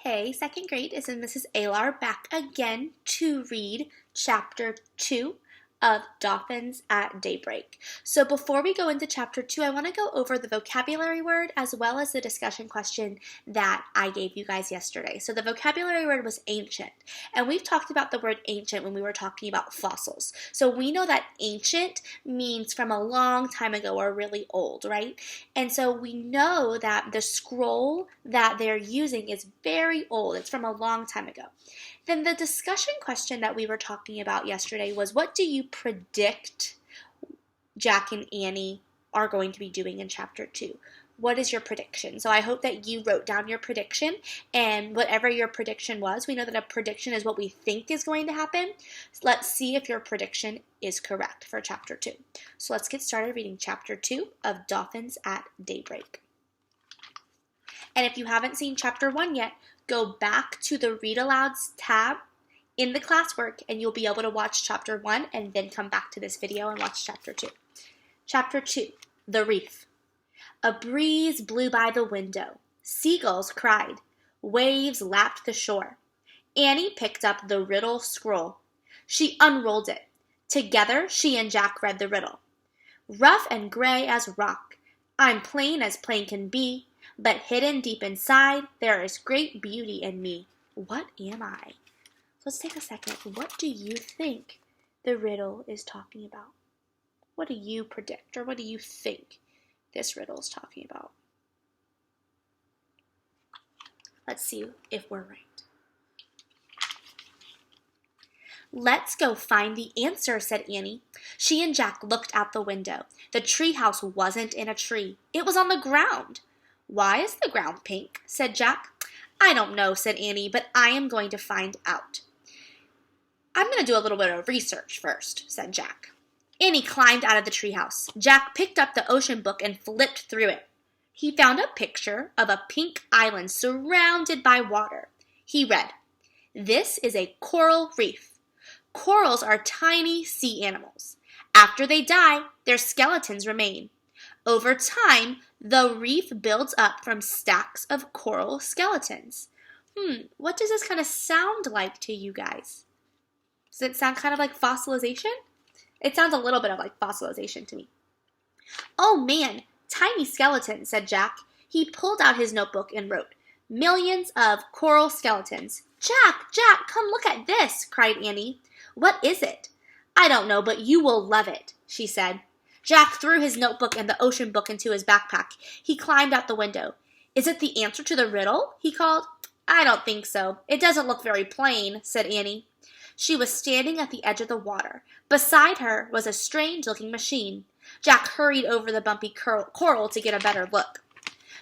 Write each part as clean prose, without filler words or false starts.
Hey, second grade, this is Mrs. Aloud back again to read Chapter 2 of Dolphins at Daybreak. So before we go into Chapter 2, I want to go over the vocabulary word as well as the discussion question that I gave you guys yesterday. So the vocabulary word was ancient, and we've talked about the word ancient when we were talking about fossils. So we know that ancient means from a long time ago or really old, right? And so we know that the scroll that they're using is very old. It's from a long time ago. Then the discussion question that we were talking about yesterday was, what do you predict Jack and Annie are going to be doing in Chapter 2? What is your prediction? So I hope that you wrote down your prediction, and whatever your prediction was, we know that a prediction is what we think is going to happen. So let's see if your prediction is correct for Chapter 2. So let's get started reading Chapter 2 of Dolphins at Daybreak. And if you haven't seen Chapter 1 yet, go back to the Read Alouds tab in the classwork and you'll be able to watch Chapter 1 and then come back to this video and watch Chapter 2. Chapter 2, The Reef. A breeze blew by the window. Seagulls cried. Waves lapped the shore. Annie picked up the riddle scroll. She unrolled it. Together, she and Jack read the riddle. Rough and gray as rock. I'm plain as plain can be. But hidden deep inside, there is great beauty in me. What am I? So let's take a second. What do you think the riddle is talking about? What do you predict, or what do you think this riddle is talking about? Let's see if we're right. Let's go find the answer, said Annie. She and Jack looked out the window. The treehouse wasn't in a tree. It was on the ground. Why is the ground pink? Said Jack. I don't know, said Annie, but I am going to find out. I'm going to do a little bit of research first, said Jack. Annie climbed out of the treehouse. Jack picked up the ocean book and flipped through it. He found a picture of a pink island surrounded by water. He read, "This is a coral reef. Corals are tiny sea animals. After they die, their skeletons remain. Over time, the reef builds up from stacks of coral skeletons." What does this kind of sound like to you guys? Does it sound kind of like fossilization? It sounds a little bit of like fossilization to me. Oh man, tiny skeletons, said Jack. He pulled out his notebook and wrote, "Millions of coral skeletons." Jack, come look at this, cried Annie. What is it? I don't know, but you will love it, she said. Jack threw his notebook and the ocean book into his backpack. He climbed out the window. Is it the answer to the riddle? He called. I don't think so. It doesn't look very plain, said Annie. She was standing at the edge of the water. Beside her was a strange-looking machine. Jack hurried over the bumpy coral to get a better look.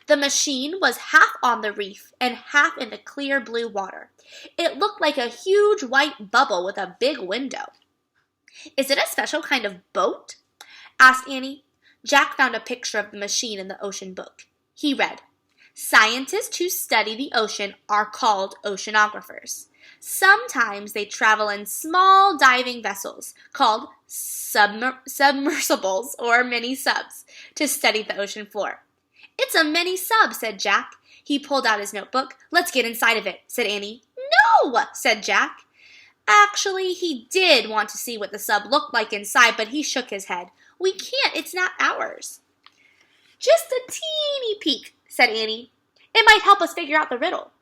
The machine was half on the reef and half in the clear blue water. It looked like a huge white bubble with a big window. Is it a special kind of boat? Asked Annie. Jack found a picture of the machine in the ocean book. He read, "Scientists who study the ocean are called oceanographers. Sometimes they travel in small diving vessels called submersibles or mini subs to study the ocean floor." It's a mini sub, said Jack. He pulled out his notebook. Let's get inside of it, said Annie. No, said Jack. Actually, he did want to see what the sub looked like inside, but he shook his head. We can't, it's not ours. Just a teeny peek, said Annie. It might help us figure out the riddle.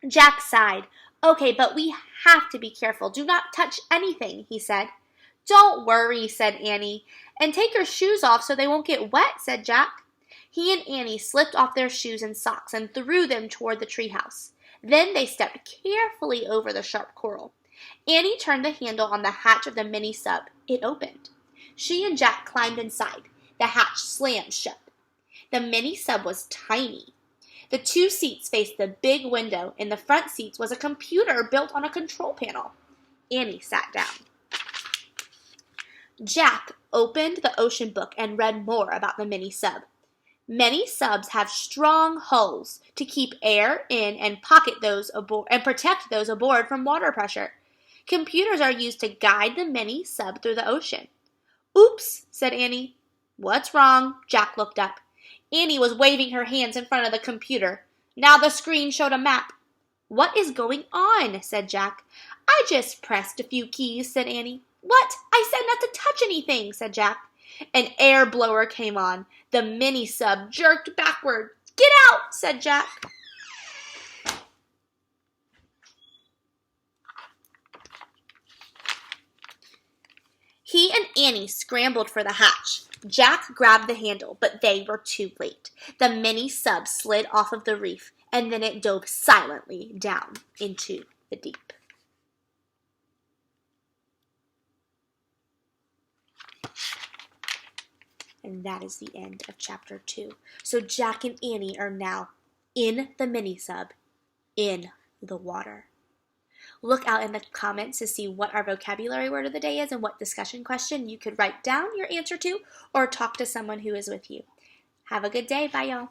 Jack sighed. Okay, but we have to be careful. Do not touch anything, he said. Don't worry, said Annie. And take your shoes off so they won't get wet, said Jack. He and Annie slipped off their shoes and socks and threw them toward the treehouse. Then they stepped carefully over the sharp coral. Annie turned the handle on the hatch of the mini sub. It opened. She and Jack climbed inside. The hatch slammed shut. The mini sub was tiny. The two seats faced the big window. In the front seats was a computer built on a control panel. Annie sat down. Jack opened the ocean book and read more about the mini sub. Many subs have strong hulls to keep air in and pocket those aboard and protect those aboard from water pressure. Computers are used to guide the mini sub through the ocean. Oops, said Annie. What's wrong? Jack looked up. Annie was waving her hands in front of the computer. Now the screen showed a map. "What is going on?" said Jack. "I just pressed a few keys," said Annie. "What? I said not to touch anything," said Jack. An air blower came on. The mini sub jerked backward. "Get out," said Jack. He and Annie scrambled for the hatch. Jack grabbed the handle, but they were too late. The mini sub slid off of the reef, and then it dove silently down into the deep. And that is the end of chapter 2. So Jack and Annie are now in the mini sub, in the water. Look out in the comments to see what our vocabulary word of the day is and what discussion question you could write down your answer to or talk to someone who is with you. Have a good day. Bye, y'all.